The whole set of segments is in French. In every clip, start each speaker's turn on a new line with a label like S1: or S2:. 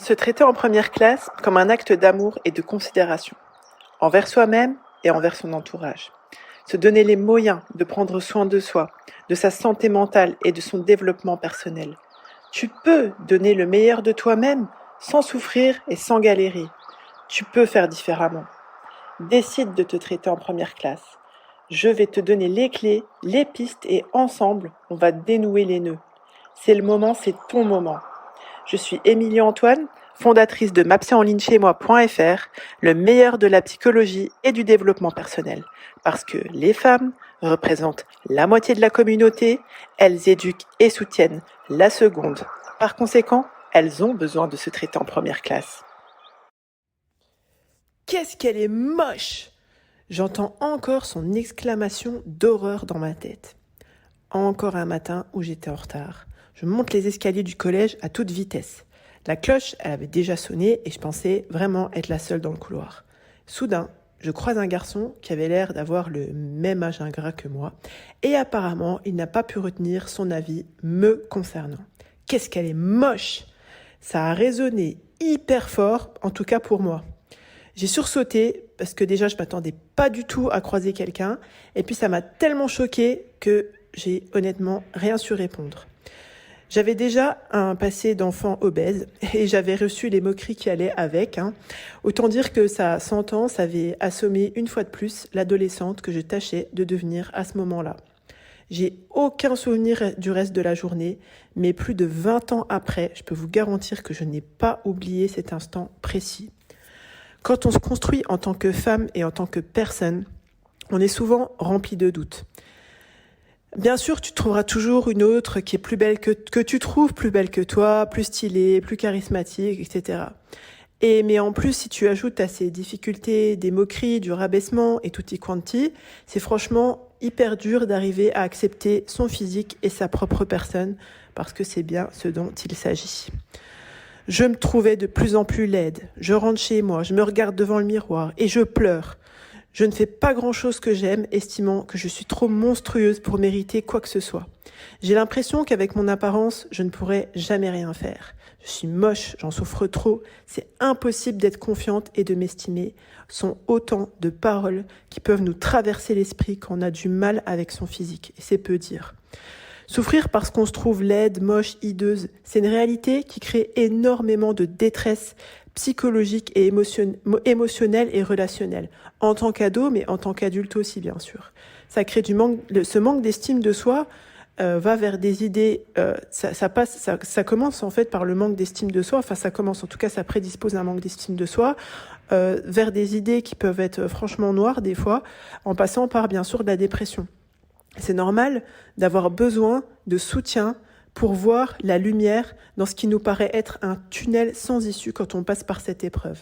S1: Se traiter en première classe comme un acte d'amour et de considération, envers soi-même et envers son entourage. Se donner les moyens de prendre soin de soi, de sa santé mentale et de son développement personnel. Tu peux donner le meilleur de toi-même sans souffrir et sans galérer. Tu peux faire différemment. Décide de te traiter en première classe. Je vais te donner les clés, les pistes et ensemble, on va dénouer les nœuds. C'est le moment, c'est ton moment. Je suis Émilie Antoine, fondatrice de mapsyenlignechaismoi.fr, le meilleur de la psychologie et du développement personnel. Parce que les femmes représentent la moitié de la communauté, elles éduquent et soutiennent la seconde. Par conséquent, elles ont besoin de se traiter en première classe. Qu'est-ce qu'elle est moche! J'entends encore son exclamation d'horreur dans ma tête. Encore un matin où j'étais en retard. Je monte les escaliers du collège à toute vitesse. La cloche, elle avait déjà sonné et je pensais vraiment être la seule dans le couloir. Soudain, je croise un garçon qui avait l'air d'avoir le même âge ingrat que moi et apparemment, il n'a pas pu retenir son avis me concernant. Qu'est-ce qu'elle est moche! Ça a résonné hyper fort, en tout cas pour moi. J'ai sursauté parce que déjà je m'attendais pas du tout à croiser quelqu'un et puis ça m'a tellement choquée que j'ai honnêtement rien su répondre. J'avais déjà un passé d'enfant obèse et j'avais reçu les moqueries qui allaient avec. Autant dire que ça sentence avait assommé une fois de plus l'adolescente que je tâchais de devenir à ce moment-là. J'ai aucun souvenir du reste de la journée, mais plus de 20 ans après, je peux vous garantir que je n'ai pas oublié cet instant précis. Quand on se construit en tant que femme et en tant que personne, on est souvent rempli de doutes. Bien sûr, tu trouveras toujours une autre qui est plus belle que tu trouves plus belle que toi, plus stylée, plus charismatique, etc. Mais en plus, si tu ajoutes à ces difficultés des moqueries, du rabaissement et tutti quanti, c'est franchement hyper dur d'arriver à accepter son physique et sa propre personne, parce que c'est bien ce dont il s'agit. Je me trouvais de plus en plus laide. Je rentre chez moi, je me regarde devant le miroir et je pleure. Je ne fais pas grand-chose que j'aime, estimant que je suis trop monstrueuse pour mériter quoi que ce soit. J'ai l'impression qu'avec mon apparence, je ne pourrais jamais rien faire. Je suis moche, j'en souffre trop, c'est impossible d'être confiante et de m'estimer. Sont autant de paroles qui peuvent nous traverser l'esprit quand on a du mal avec son physique, et c'est peu dire. Souffrir parce qu'on se trouve laide, moche, hideuse, c'est une réalité qui crée énormément de détresse psychologique et émotionnelle et relationnelle. En tant qu'ado, mais en tant qu'adulte aussi, bien sûr. Ça crée ce manque d'estime de soi va vers des idées, ça commence en fait par le manque d'estime de soi, enfin ça commence, en tout cas ça prédispose à un manque d'estime de soi, vers des idées qui peuvent être franchement noires des fois, en passant par bien sûr de la dépression. C'est normal d'avoir besoin de soutien pour voir la lumière dans ce qui nous paraît être un tunnel sans issue quand on passe par cette épreuve.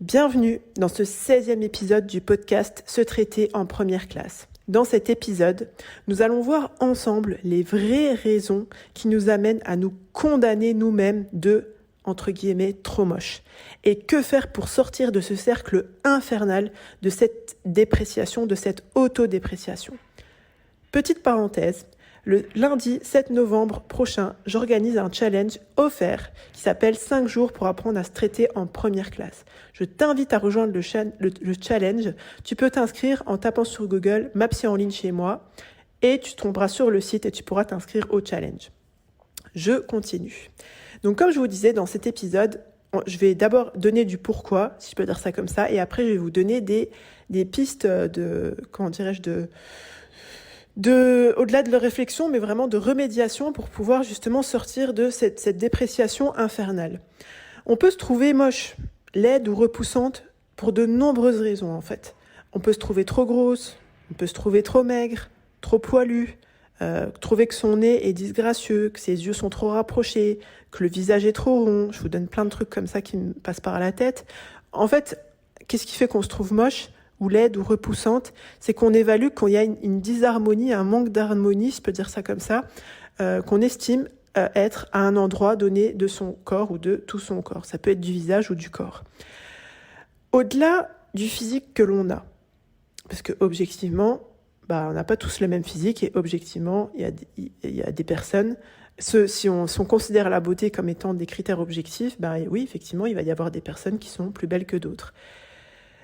S1: Bienvenue dans ce 16e épisode du podcast Se traiter en première classe. Dans cet épisode, nous allons voir ensemble les vraies raisons qui nous amènent à nous condamner nous-mêmes de, entre guillemets, trop moche. Et que faire pour sortir de ce cercle infernal de cette dépréciation, de cette autodépréciation. Petite parenthèse, le lundi 7 novembre prochain, j'organise un challenge offert qui s'appelle 5 jours pour apprendre à se traiter en première classe. Je t'invite à rejoindre le challenge. Tu peux t'inscrire en tapant sur Google « Mapsy en ligne chez moi » et tu tomberas sur le site et tu pourras t'inscrire au challenge. Je continue. Donc comme je vous disais dans cet épisode, je vais d'abord donner du pourquoi, si je peux dire ça comme ça, et après je vais vous donner des pistes au-delà de leur réflexion, mais vraiment de remédiation pour pouvoir justement sortir de cette dépréciation infernale. On peut se trouver moche, laide ou repoussante pour de nombreuses raisons en fait. On peut se trouver trop grosse, on peut se trouver trop maigre, trop poilue, trouver que son nez est disgracieux, que ses yeux sont trop rapprochés, que le visage est trop rond. Je vous donne plein de trucs comme ça qui me passent par la tête. En fait, qu'est-ce qui fait qu'on se trouve moche ou laide ou repoussante, c'est qu'on évalue qu'il y a une disharmonie, un manque d'harmonie, je peux dire ça comme ça, qu'on estime être à un endroit donné de son corps ou de tout son corps. Ça peut être du visage ou du corps. Au-delà du physique que l'on a, parce que objectivement, on n'a pas tous le même physique et objectivement, il y a des personnes Si on considère la beauté comme étant des critères objectifs, ben oui, effectivement, il va y avoir des personnes qui sont plus belles que d'autres.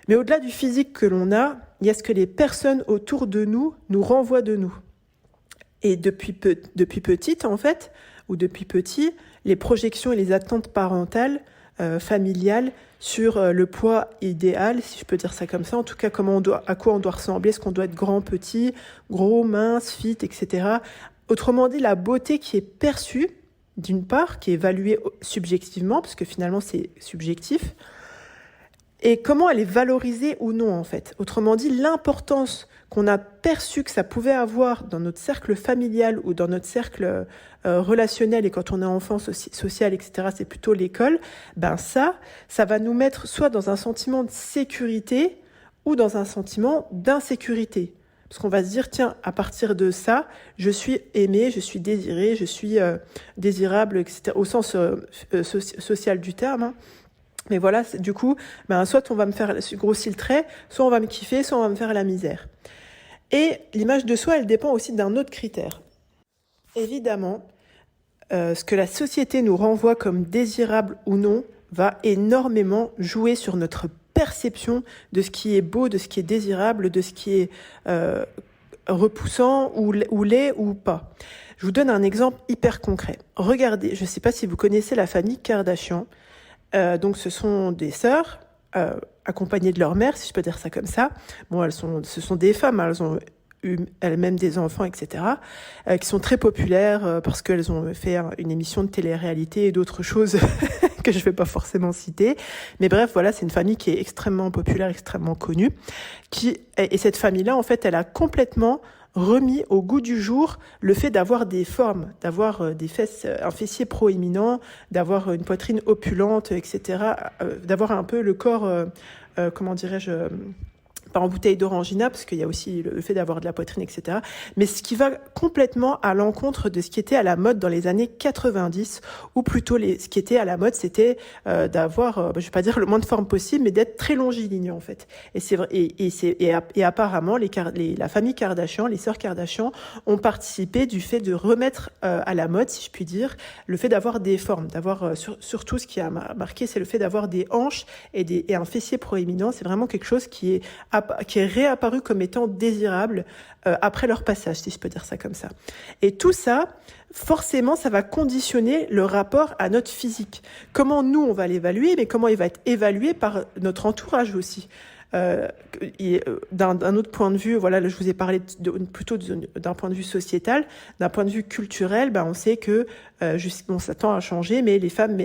S1: Mais au-delà du physique que l'on a, il y a ce que les personnes autour de nous renvoient de nous. Et depuis petite, en fait, ou depuis petit, les projections et les attentes parentales, familiales, sur le poids idéal, si je peux dire ça comme ça, en tout cas à quoi on doit ressembler, est-ce qu'on doit être grand, petit, gros, mince, fit, etc. Autrement dit, la beauté qui est perçue, d'une part, qui est évaluée subjectivement, parce que finalement c'est subjectif, et comment elle est valorisée ou non, en fait. Autrement dit, l'importance qu'on a perçue que ça pouvait avoir dans notre cercle familial ou dans notre cercle relationnel, et quand on est enfant, social, etc., c'est plutôt l'école, ben ça va nous mettre soit dans un sentiment de sécurité ou dans un sentiment d'insécurité. Parce qu'on va se dire, tiens, à partir de ça, je suis aimé, je suis désiré, je suis désirable, etc., au sens social du terme, hein. Mais voilà, du coup, soit on va me faire grossir le trait, soit on va me kiffer, soit on va me faire la misère. Et l'image de soi, elle dépend aussi d'un autre critère. Évidemment, ce que la société nous renvoie comme désirable ou non va énormément jouer sur notre perception de ce qui est beau, de ce qui est désirable, de ce qui est repoussant ou laid ou pas. Je vous donne un exemple hyper concret. Regardez, je ne sais pas si vous connaissez la famille Kardashian. Donc ce sont des sœurs accompagnées de leur mère, si je peux dire ça comme ça. Bon, ce sont des femmes, elles ont eu elles-mêmes des enfants, etc., qui sont très populaires parce qu'elles ont fait une émission de télé-réalité et d'autres choses que je ne vais pas forcément citer. Mais bref, voilà, c'est une famille qui est extrêmement populaire, extrêmement connue. Et cette famille-là, en fait, elle a complètement remis au goût du jour le fait d'avoir des formes, d'avoir des fesses, un fessier proéminent, d'avoir une poitrine opulente, etc., d'avoir un peu le corps, comment dirais-je, pas en bouteille d'orangina, parce qu'il y a aussi le fait d'avoir de la poitrine, etc. Mais ce qui va complètement à l'encontre de ce qui était à la mode dans les années 90, ou plutôt ce qui était à la mode, c'était d'avoir, je vais pas dire le moins de forme possible, mais d'être très longiligne, en fait. Et c'est vrai, et apparemment, la famille Kardashian, les sœurs Kardashian, ont participé du fait de remettre à la mode, si je puis dire, le fait d'avoir des formes, d'avoir surtout ce qui a marqué, c'est le fait d'avoir des hanches et un fessier proéminent. C'est vraiment quelque chose qui est réapparu comme étant désirable après leur passage, si je peux dire ça comme ça. Et tout ça, forcément, ça va conditionner le rapport à notre physique. Comment nous, on va l'évaluer, mais comment il va être évalué par notre entourage aussi. D'un autre point de vue, voilà, je vous ai parlé plutôt d'un point de vue sociétal, d'un point de vue culturel, on sait que ça tend à changer, mais les femmes,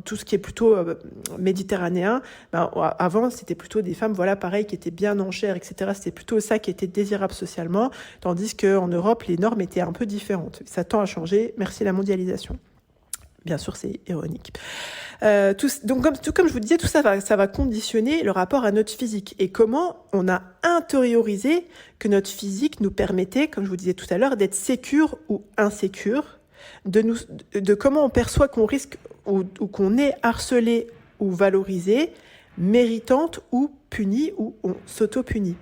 S1: tout ce qui est plutôt méditerranéen, avant c'était plutôt des femmes, voilà, pareil, qui étaient bien en chair, etc. C'était plutôt ça qui était désirable socialement, tandis qu'en Europe, les normes étaient un peu différentes. Ça tend à changer, merci la mondialisation. Bien sûr, c'est ironique. Donc, comme je vous disais, tout ça va conditionner le rapport à notre physique. Et comment on a intériorisé que notre physique nous permettait, comme je vous disais tout à l'heure, d'être sécure ou insécure, de comment on perçoit qu'on risque ou qu'on est harcelé ou valorisé, méritante ou punie ou on s'auto-punit.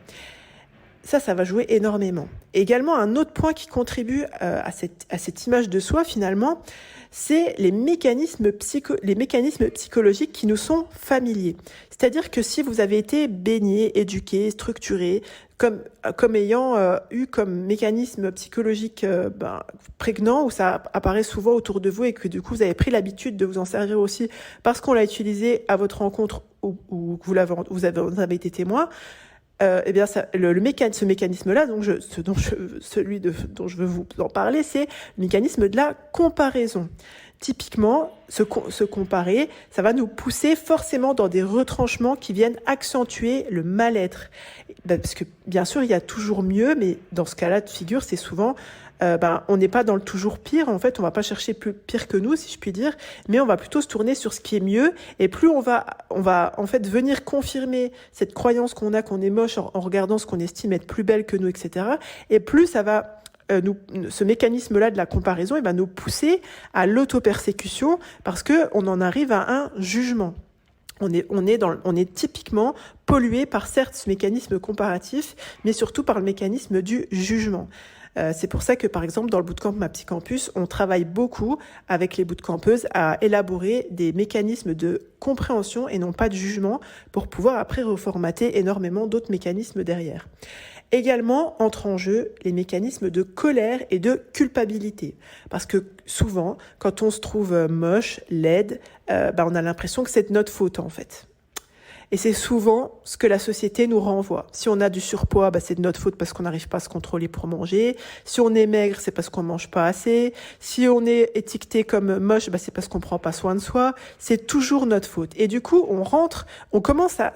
S1: Ça va jouer énormément. Également, un autre point qui contribue à cette image de soi, finalement, c'est les mécanismes psychologiques qui nous sont familiers. C'est-à-dire que si vous avez été baigné, éduqué, structuré, comme ayant eu comme mécanisme psychologique prégnant, où ça apparaît souvent autour de vous et que du coup vous avez pris l'habitude de vous en servir aussi parce qu'on l'a utilisé à votre rencontre ou que vous avez été témoin, eh bien, ce mécanisme-là, dont je veux vous en parler, c'est le mécanisme de la comparaison. Typiquement, se comparer, ça va nous pousser forcément dans des retranchements qui viennent accentuer le mal-être. Parce que, bien sûr, il y a toujours mieux, mais dans ce cas-là de figure, c'est souvent... on n'est pas dans le toujours pire, en fait, on va pas chercher plus pire que nous, si je puis dire, mais on va plutôt se tourner sur ce qui est mieux, et plus on va en fait venir confirmer cette croyance qu'on est moche en regardant ce qu'on estime être plus belle que nous, etc., et plus ça va ce mécanisme-là de la comparaison, il va nous pousser à l'auto-persécution, parce que on en arrive à un jugement. On est typiquement pollué par certes ce mécanisme comparatif, mais surtout par le mécanisme du jugement. C'est pour ça que, par exemple, dans le bootcamp Ma Psy Campus, on travaille beaucoup avec les bootcampeuses à élaborer des mécanismes de compréhension et non pas de jugement pour pouvoir après reformater énormément d'autres mécanismes derrière. Également entrent en jeu les mécanismes de colère et de culpabilité. Parce que souvent, quand on se trouve moche, laide, on a l'impression que c'est de notre faute en fait. Et c'est souvent ce que la société nous renvoie. Si on a du surpoids, c'est de notre faute parce qu'on n'arrive pas à se contrôler pour manger. Si on est maigre, c'est parce qu'on mange pas assez. Si on est étiqueté comme moche, c'est parce qu'on prend pas soin de soi. C'est toujours notre faute. Et du coup, on commence à,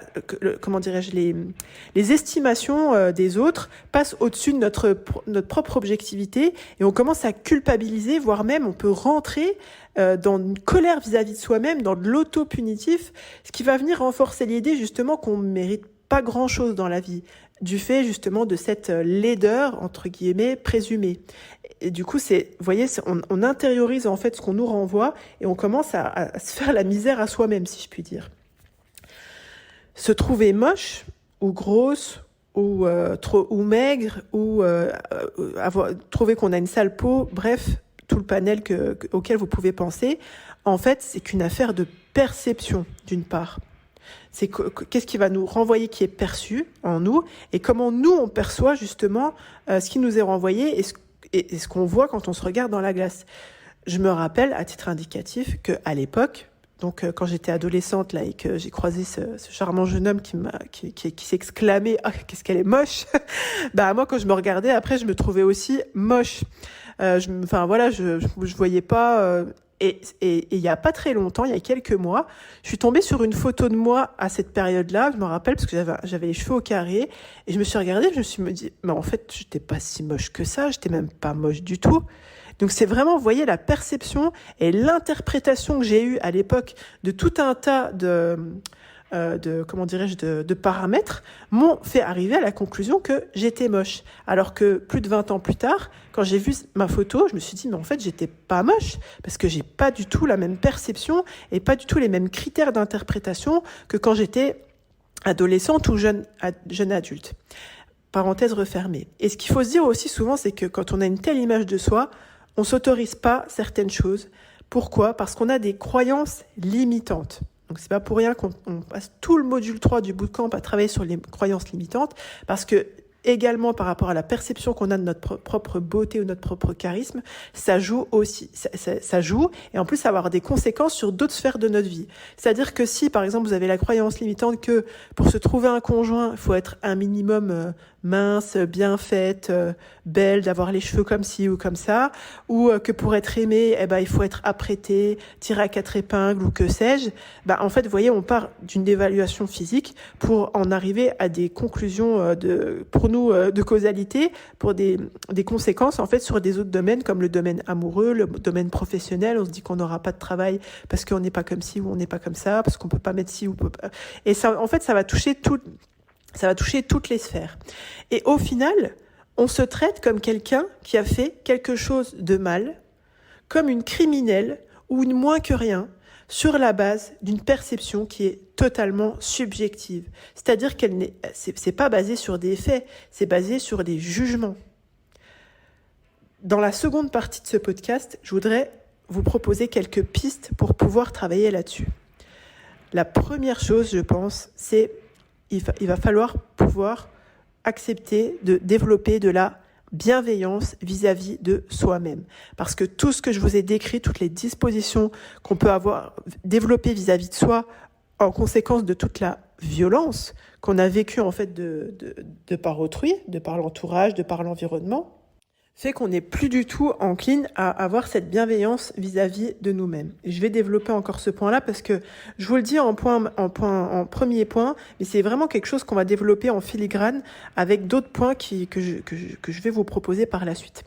S1: les estimations des autres passent au-dessus de notre propre objectivité et on commence à culpabiliser, voire même on peut rentrer dans une colère vis-à-vis de soi-même, dans de l'auto-punitif, ce qui va venir renforcer l'idée justement qu'on ne mérite pas grand-chose dans la vie, du fait justement de cette laideur, entre guillemets, présumée. Et du coup, vous voyez, on intériorise en fait ce qu'on nous renvoie et on commence à se faire la misère à soi-même, si je puis dire. Se trouver moche ou grosse ou maigre ou trouver qu'on a une sale peau, bref, tout le panel auquel vous pouvez penser, en fait, c'est qu'une affaire de perception, d'une part. C'est qu'est-ce qui va nous renvoyer qui est perçu en nous et comment nous, on perçoit justement ce qui nous est renvoyé et ce qu'on voit quand on se regarde dans la glace. Je me rappelle, à titre indicatif, qu'à l'époque, donc quand j'étais adolescente là et que j'ai croisé ce charmant jeune homme qui s'exclamait « Ah, qu'est-ce qu'elle est moche !» Moi, quand je me regardais, après, je me trouvais aussi moche. Je voyais pas... Et il y a pas très longtemps, il y a quelques mois, je suis tombée sur une photo de moi à cette période-là, je me rappelle, parce que j'avais les cheveux au carré, et je me suis regardée, je me suis dit, mais en fait, j'étais pas si moche que ça, j'étais même pas moche du tout. Donc c'est vraiment, vous voyez, la perception et l'interprétation que j'ai eue à l'époque de tout un tas de paramètres m'ont fait arriver à la conclusion que j'étais moche. Alors que plus de 20 ans plus tard, quand j'ai vu ma photo, je me suis dit, mais en fait, j'étais pas moche parce que j'ai pas du tout la même perception et pas du tout les mêmes critères d'interprétation que quand j'étais adolescente ou jeune adulte. Parenthèse refermée. Et ce qu'il faut se dire aussi souvent, c'est que quand on a une telle image de soi, on s'autorise pas certaines choses. Pourquoi ? Parce qu'on a des croyances limitantes. Donc c'est pas pour rien qu'on passe tout le module 3 du bootcamp à travailler sur les croyances limitantes, parce que également par rapport à la perception qu'on a de notre propre beauté ou notre propre charisme, ça joue aussi, ça joue, et en plus ça va avoir des conséquences sur d'autres sphères de notre vie. C'est-à-dire que si par exemple vous avez la croyance limitante que pour se trouver un conjoint, il faut être un minimum mince, bien faite, belle, d'avoir les cheveux comme ci ou comme ça, ou que pour être aimé, il faut être apprêté, tiré à 4 épingles ou que sais-je, en fait, vous voyez, on part d'une évaluation physique pour en arriver à des conclusions pour nous de causalité, pour des conséquences en fait sur des autres domaines comme le domaine amoureux, le domaine professionnel. On se dit qu'on n'aura pas de travail parce qu'on n'est pas comme ci ou on n'est pas comme ça, parce qu'on peut pas mettre ci ou peut pas. Et ça, en fait, ça va toucher toutes les sphères. Et au final, on se traite comme quelqu'un qui a fait quelque chose de mal, comme une criminelle ou une moins que rien, sur la base d'une perception qui est totalement subjective. C'est-à-dire c'est pas basé sur des faits, c'est basé sur des jugements. Dans la seconde partie de ce podcast, je voudrais vous proposer quelques pistes pour pouvoir travailler là-dessus. La première chose, je pense, c'est il va falloir pouvoir accepter de développer de la bienveillance vis-à-vis de soi-même. Parce que tout ce que je vous ai décrit, toutes les dispositions qu'on peut avoir développées vis-à-vis de soi, en conséquence de toute la violence qu'on a vécue en fait de par autrui, de par l'entourage, de par l'environnement, fait qu'on n'est plus du tout encline à avoir cette bienveillance vis-à-vis de nous-mêmes. Et je vais développer encore ce point-là parce que je vous le dis en premier point, mais c'est vraiment quelque chose qu'on va développer en filigrane avec d'autres points que je vais vous proposer par la suite.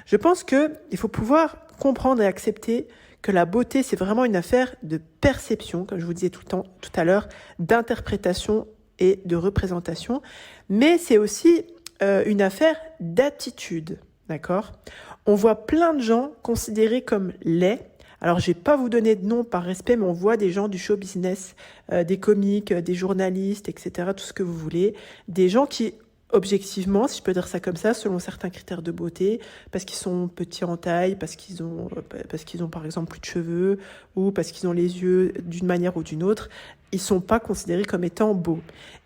S1: Je pense qu'il faut pouvoir comprendre et accepter que la beauté, c'est vraiment une affaire de perception, comme je vous disais tout à l'heure, d'interprétation et de représentation, mais c'est aussi une affaire d'attitude. D'accord ? On voit plein de gens considérés comme laids. Alors, je vais pas vous donner de nom par respect, mais on voit des gens du show business, des comiques, des journalistes, etc., tout ce que vous voulez. Des gens qui objectivement, si je peux dire ça comme ça, selon certains critères de beauté, parce qu'ils sont petits en taille, parce qu'ils ont par exemple plus de cheveux, ou parce qu'ils ont les yeux d'une manière ou d'une autre, ils sont pas considérés comme étant beaux.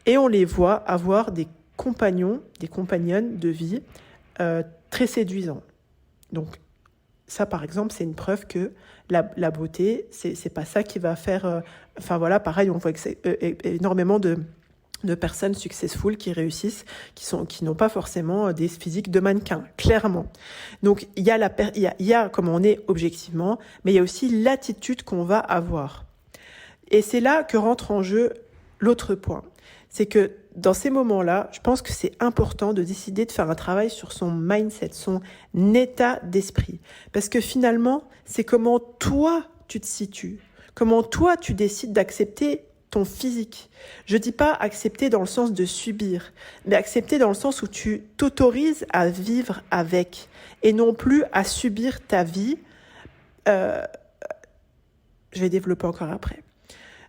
S1: Et on les voit avoir des compagnons, des compagnonnes de vie très séduisants. Donc ça, par exemple, c'est une preuve que la beauté, c'est pas ça qui va faire... pareil, on voit énormément de personnes successful qui réussissent, qui n'ont pas forcément des physiques de mannequins, clairement. Donc, il y a comment on est objectivement, mais il y a aussi l'attitude qu'on va avoir. Et c'est là que rentre en jeu l'autre point. C'est que dans ces moments-là, je pense que c'est important de décider de faire un travail sur son mindset, son état d'esprit. Parce que finalement, c'est comment toi, tu te situes. Comment toi, tu décides d'accepter ton physique. Je dis pas accepter dans le sens de subir, mais accepter dans le sens où tu t'autorises à vivre avec et non plus à subir ta vie. Je vais développer encore après.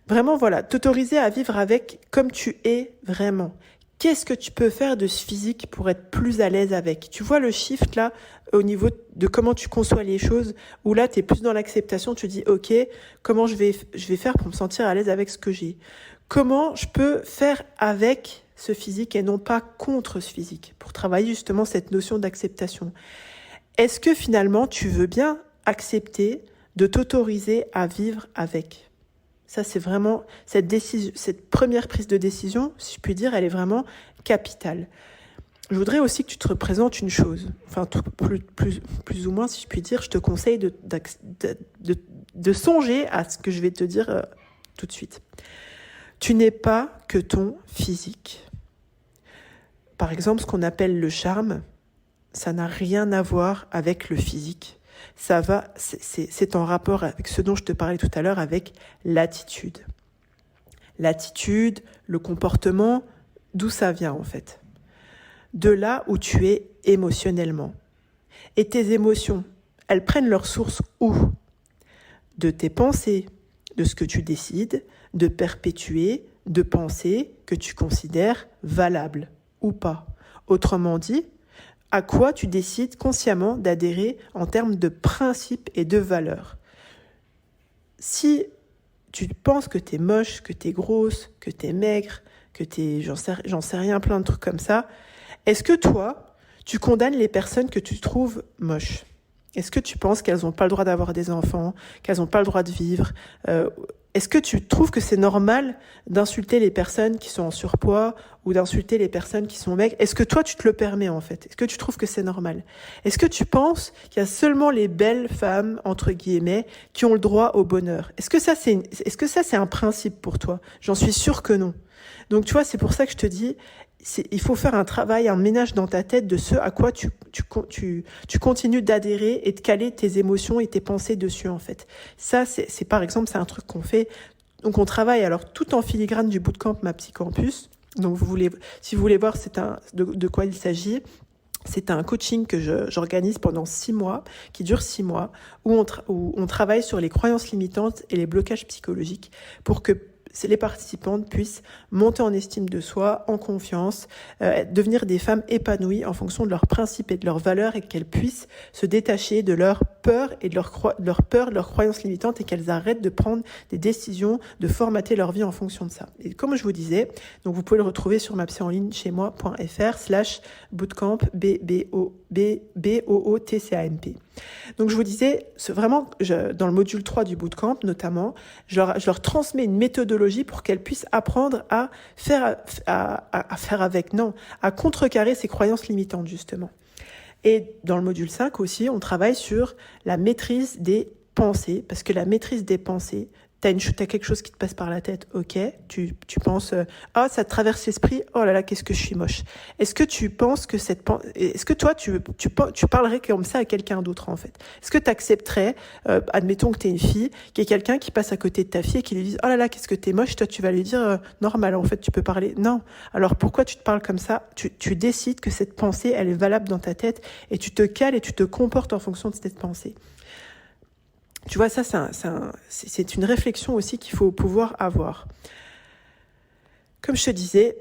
S1: Vraiment, voilà, t'autoriser à vivre avec comme tu es vraiment. Qu'est-ce que tu peux faire de ce physique pour être plus à l'aise avec? Tu vois le shift là, au niveau de comment tu conçois les choses, où là, tu es plus dans l'acceptation, tu dis, ok, comment je vais faire pour me sentir à l'aise avec ce que j'ai? Comment je peux faire avec ce physique et non pas contre ce physique, pour travailler justement cette notion d'acceptation? Est-ce que finalement, tu veux bien accepter de t'autoriser à vivre avec? Ça, c'est vraiment cette première prise de décision, si je puis dire, elle est vraiment capitale. Je voudrais aussi que tu te représentes une chose, enfin plus ou moins, si je puis dire, je te conseille de songer à ce que je vais te dire tout de suite. Tu n'es pas que ton physique. Par exemple, ce qu'on appelle le charme, ça n'a rien à voir avec le physique. C'est en rapport avec ce dont je te parlais tout à l'heure, avec l'attitude. L'attitude, le comportement, d'où ça vient en fait? De là où tu es émotionnellement. Et tes émotions, elles prennent leur source où? De tes pensées, de ce que tu décides de perpétuer, de pensées que tu considères valables ou pas. Autrement dit, à quoi tu décides consciemment d'adhérer en termes de principes et de valeurs. Si tu penses que t'es moche, que t'es grosse, que t'es maigre, que t'es, j'en sais rien, plein de trucs comme ça, est-ce que toi, tu condamnes les personnes que tu trouves moches? Est-ce que tu penses qu'elles n'ont pas le droit d'avoir des enfants, qu'elles n'ont pas le droit de vivre? Est-ce que tu trouves que c'est normal d'insulter les personnes qui sont en surpoids ou d'insulter les personnes qui sont maigres? Est-ce que toi, tu te le permets en fait? Est-ce que tu trouves que c'est normal? Est-ce que tu penses qu'il y a seulement les belles femmes, entre guillemets, qui ont le droit au bonheur? Est-ce que ça, c'est un principe pour toi? J'en suis sûre que non. Donc tu vois, c'est pour ça que je te dis, il faut faire un travail, un ménage dans ta tête de ce à quoi tu continues d'adhérer et de caler tes émotions et tes pensées dessus en fait. Ça, c'est par exemple, c'est un truc qu'on fait. Donc on travaille alors tout en filigrane du bootcamp Ma Psy Campus. Donc si vous voulez voir de quoi il s'agit, c'est un coaching que j'organise pendant 6 mois, qui dure 6 mois, où on travaille sur les croyances limitantes et les blocages psychologiques pour que les participantes puissent monter en estime de soi, en confiance, devenir des femmes épanouies en fonction de leurs principes et de leurs valeurs et qu'elles puissent se détacher de leur peur et de leurs croyances limitantes et qu'elles arrêtent de prendre des décisions, de formater leur vie en fonction de ça. Et comme je vous disais, donc vous pouvez le retrouver sur mapsyenligne-chez-moi.fr/bootcamp BOOTCAMP. Donc je vous disais, vraiment, dans le module 3 du bootcamp notamment, je leur transmets une méthodologie pour qu'elles puissent apprendre à contrecarrer ces croyances limitantes justement. Et dans le module 5 aussi, on travaille sur la maîtrise des pensées, parce que la maîtrise des pensées, t'as quelque chose qui te passe par la tête, ok, tu penses, ça te traverse l'esprit, oh là là, qu'est-ce que je suis moche. Est-ce que tu penses que est-ce que toi, tu parlerais comme ça à quelqu'un d'autre, en fait? Est-ce que tu accepterais, admettons que t'es une fille, qu'il y ait quelqu'un qui passe à côté de ta fille et qui lui dise, oh là là, qu'est-ce que t'es moche, toi, tu vas lui dire, normal, en fait, tu peux parler. Non. Alors, pourquoi tu te parles comme ça? Tu décides que cette pensée, elle est valable dans ta tête et tu te cales et tu te comportes en fonction de cette pensée. Tu vois, ça, c'est une réflexion aussi qu'il faut pouvoir avoir. Comme je te disais,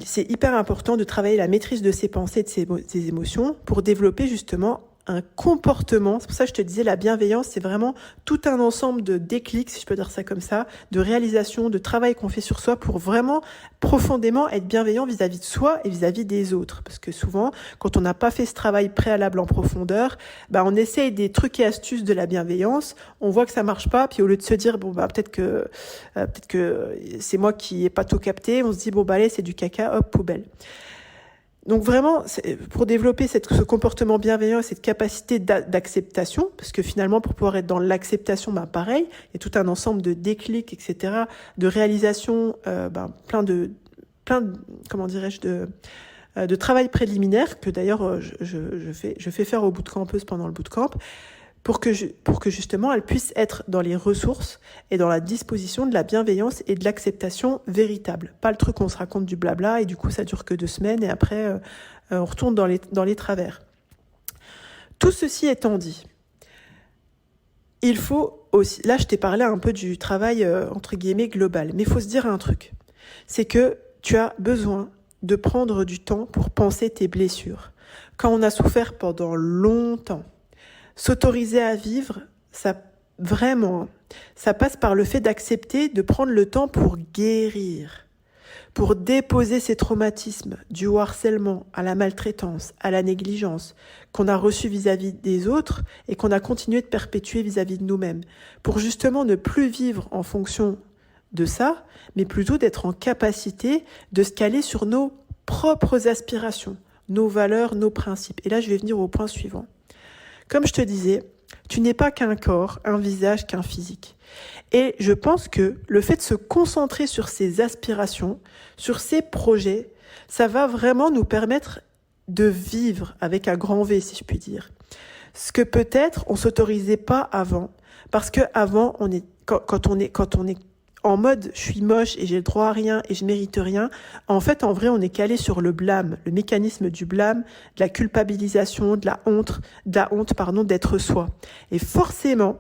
S1: c'est hyper important de travailler la maîtrise de ses pensées, de ses émotions, pour développer justement un comportement. C'est pour ça que je te disais, la bienveillance, c'est vraiment tout un ensemble de déclics, si je peux dire ça comme ça, de réalisations, de travail qu'on fait sur soi pour vraiment profondément être bienveillant vis-à-vis de soi et vis-à-vis des autres. Parce que souvent, quand on n'a pas fait ce travail préalable en profondeur, on essaye des trucs et astuces de la bienveillance, on voit que ça marche pas, puis au lieu de se dire, peut-être que c'est moi qui ai pas tout capté, on se dit, allez, c'est du caca, hop, poubelle. Donc vraiment, pour développer ce comportement bienveillant et cette capacité d'acceptation, parce que finalement, pour pouvoir être dans l'acceptation, pareil, il y a tout un ensemble de déclics, etc., de réalisations, plein de travail préliminaire que d'ailleurs je fais faire aux bootcampeuses pendant le bootcamp, pour que justement elle puisse être dans les ressources et dans la disposition de la bienveillance et de l'acceptation véritable. Pas le truc où on se raconte du blabla et du coup ça dure que 2 semaines et après on retourne dans les travers. Tout ceci étant dit, il faut aussi, là je t'ai parlé un peu du travail entre guillemets global, mais il faut se dire un truc, c'est que tu as besoin de prendre du temps pour penser tes blessures. Quand on a souffert pendant longtemps, s'autoriser à vivre, ça passe par le fait d'accepter de prendre le temps pour guérir, pour déposer ces traumatismes dus au harcèlement, à la maltraitance, à la négligence qu'on a reçu vis-à-vis des autres et qu'on a continué de perpétuer vis-à-vis de nous-mêmes, pour justement ne plus vivre en fonction de ça, mais plutôt d'être en capacité de se caler sur nos propres aspirations, nos valeurs, nos principes. Et là, je vais venir au point suivant. Comme je te disais, tu n'es pas qu'un corps, un visage, qu'un physique. Et je pense que le fait de se concentrer sur ses aspirations, sur ses projets, ça va vraiment nous permettre de vivre avec un grand V, si je puis dire. Ce que peut-être on s'autorisait pas avant. Parce que avant, quand on est en mode je suis moche et j'ai le droit à rien et je mérite rien, en fait, en vrai, on est calé sur le blâme, le mécanisme du blâme, de la culpabilisation, de la honte, d'être soi. Et forcément,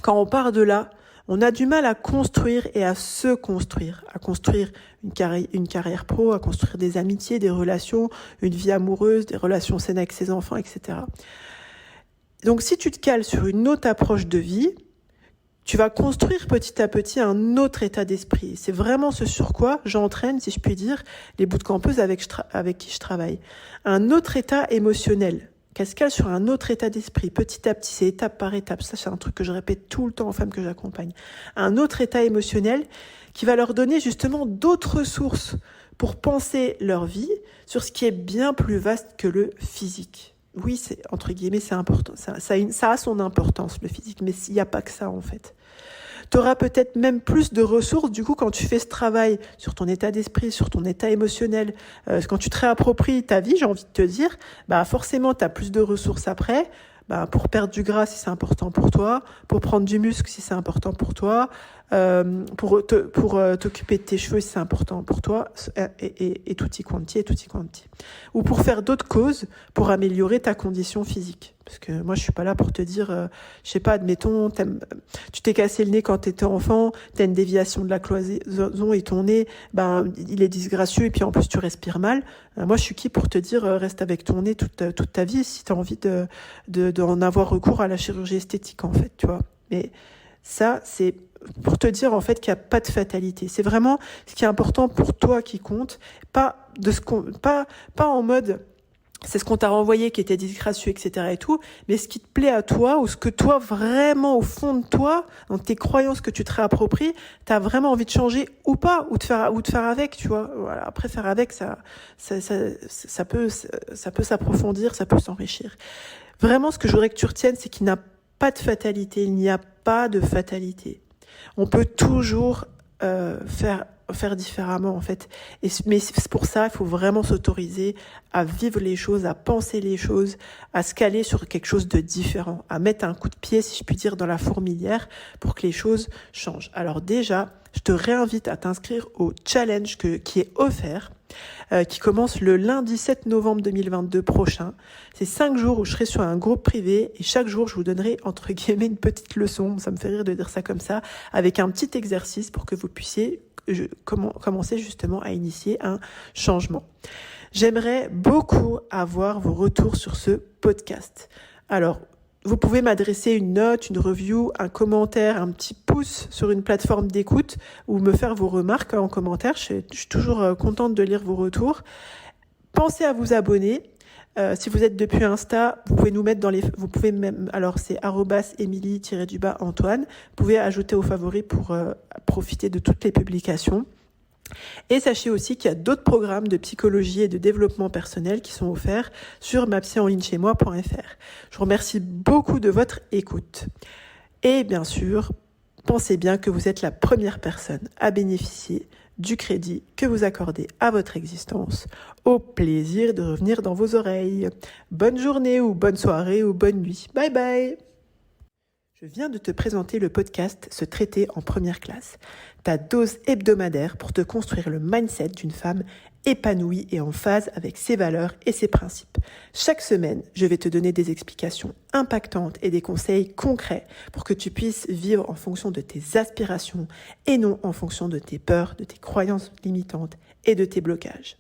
S1: quand on part de là, on a du mal à construire et à se construire, à construire une carrière pro, à construire des amitiés, des relations, une vie amoureuse, des relations saines avec ses enfants, etc. Donc, si tu te cales sur une autre approche de vie, tu vas construire petit à petit un autre état d'esprit. C'est vraiment ce sur quoi j'entraîne, si je puis dire, les bootcampeuses avec qui je travaille. Un autre état émotionnel. Cascale sur un autre état d'esprit, petit à petit, c'est étape par étape. Ça, c'est un truc que je répète tout le temps aux femmes que j'accompagne. Un autre état émotionnel qui va leur donner justement d'autres ressources pour penser leur vie sur ce qui est bien plus vaste que le physique. Oui, c'est entre guillemets, c'est important. Ça a son importance, le physique, mais il n'y a pas que ça, en fait. Tu auras peut-être même plus de ressources, du coup, quand tu fais ce travail sur ton état d'esprit, sur ton état émotionnel, quand tu te réappropries ta vie, j'ai envie de te dire, forcément, tu as plus de ressources après, pour perdre du gras si c'est important pour toi, pour prendre du muscle si c'est important pour toi, pour t'occuper de tes cheveux si c'est important pour toi, et tutti quanti, ou pour faire d'autres causes pour améliorer ta condition physique. Parce que moi, je suis pas là pour te dire, je sais pas, admettons, tu t'es cassé le nez quand t'étais enfant, t'as une déviation de la cloison et ton nez, il est disgracieux et puis en plus tu respires mal. Moi, je suis qui pour te dire, reste avec ton nez toute ta vie si t'as envie d'en avoir recours à la chirurgie esthétique, en fait, tu vois. Mais ça, c'est pour te dire, en fait, qu'il n'y a pas de fatalité. C'est vraiment ce qui est important pour toi qui compte, pas en mode, c'est ce qu'on t'a renvoyé qui était disgracieux, etc. et tout, mais ce qui te plaît à toi, ou ce que toi, vraiment, au fond de toi, dans tes croyances que tu te réappropries, t'as vraiment envie de changer ou pas, ou de faire avec, tu vois. Voilà. Après, faire avec, ça peut s'approfondir, ça peut s'enrichir. Vraiment, ce que je voudrais que tu retiennes, c'est qu'il n'y a pas de fatalité. Il n'y a pas de fatalité. On peut toujours faire différemment, en fait. Mais c'est pour ça, il faut vraiment s'autoriser à vivre les choses, à penser les choses, à se caler sur quelque chose de différent, à mettre un coup de pied, si je puis dire, dans la fourmilière pour que les choses changent. Alors déjà, je te réinvite à t'inscrire au challenge qui est offert, qui commence le lundi 7 novembre 2022 prochain. C'est 5 jours où je serai sur un groupe privé et chaque jour, je vous donnerai, entre guillemets, une petite leçon. Ça me fait rire de dire ça comme ça, avec un petit exercice pour que vous puissiez commencer justement à initier un changement. J'aimerais beaucoup avoir vos retours sur ce podcast. Alors, vous pouvez m'adresser une note, une review, un commentaire, un petit pouce sur une plateforme d'écoute ou me faire vos remarques en commentaire. Je suis toujours contente de lire vos retours. Pensez à vous abonner. Si vous êtes depuis Insta, vous pouvez nous mettre vous pouvez même, alors c'est @Emily_Antoine. Vous pouvez ajouter aux favoris pour profiter de toutes les publications. Et sachez aussi qu'il y a d'autres programmes de psychologie et de développement personnel qui sont offerts sur mapsyenlignchez-moi.fr. Je vous remercie beaucoup de votre écoute. Et bien sûr, pensez bien que vous êtes la première personne à bénéficier du crédit que vous accordez à votre existence. Au plaisir de revenir dans vos oreilles. Bonne journée ou bonne soirée ou bonne nuit. Bye bye. Je viens de te présenter le podcast Se traiter en première classe, ta dose hebdomadaire pour te construire le mindset d'une femme épanouie et en phase avec ses valeurs et ses principes. Chaque semaine, je vais te donner des explications impactantes et des conseils concrets pour que tu puisses vivre en fonction de tes aspirations et non en fonction de tes peurs, de tes croyances limitantes et de tes blocages.